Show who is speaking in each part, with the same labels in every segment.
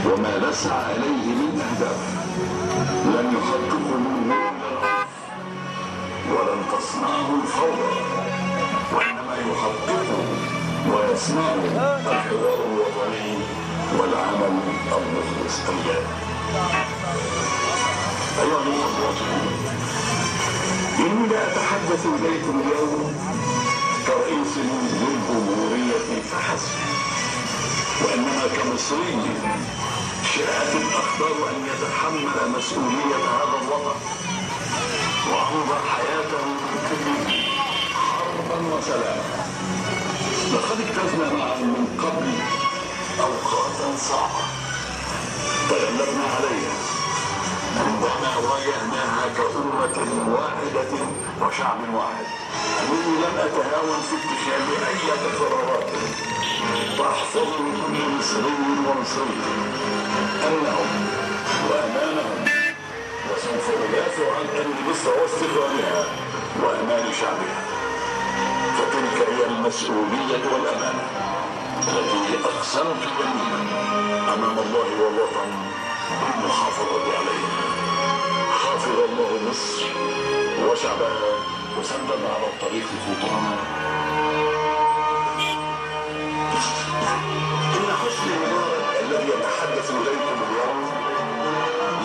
Speaker 1: وما نسعى إليه من أهداف لن يحققوا منه ولن تصنعه الفوضى، وإنما يحققوا ويصنعوا الحوار الوطني والعمل المخلص الجاد. أيها المواطنون، إني لا أتحدث إليكم اليوم كرئيس للجمهورية فحسب، وإنما كمصري شاءت الأقدر أن يتحمل مسؤولية هذا الوطن وأنظر حياته كله حربا وسلاما. لقد اجتزنا معا من قبل أوقاتا صعبة تغلبنا عليها عندما واجهناها كأمة واحدة وشعب واحد. إني لم أتهاون في اتخاذ أي قرارات تحفظ لكل مصري ومصري أمنهم وأمانهم، وسوف أدافع عن أمن مصر واستقرارها وأمان شعبها. فتلك هي المسؤولية والأمانة التي أقسمت يمينا أمام الله والوطن بالمحافظة عليها. حافظ الله مصر وشعبها وسدد على الطريق خطانا. إن حسني مبارك الذي يتحدث إليكم اليوم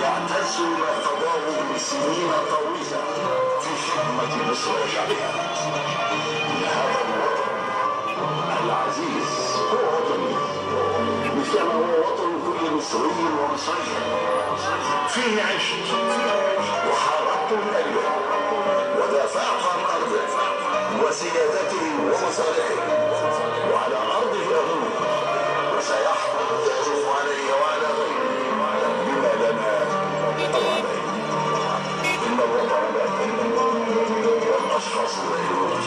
Speaker 1: يعتز ما قضاه من سنين طويلة في خدمة مصر وشعبها. إن هذا الوطن العزيز هو وطني مثلما هو وطن كل مصري ومصري. فيه عشت وحاربت من أجله ودافعت عن أرضه وسيادته ومصالحه، وعلى أرضه أموت وسيحرص عليه وعلى غيره بما لنا أو عليه. إن الوطن لا يهمنا والأشخاص لا يهمنا،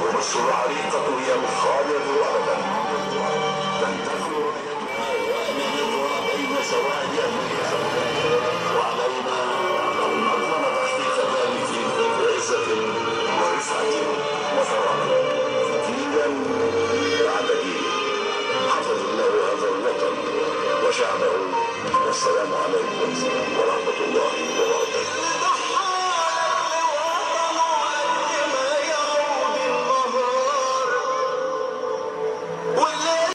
Speaker 1: ومصر العريقة هي الخالد أبدا لن تخلو رايتها وأمانتها بين سواد أهلها، وعلينا أن نضمن تحقيق ذلك بعزة ورفعة وثراء. جيلا بعد جيل حفظ الله هذا الوطن وشعبه. والسلام عليكم.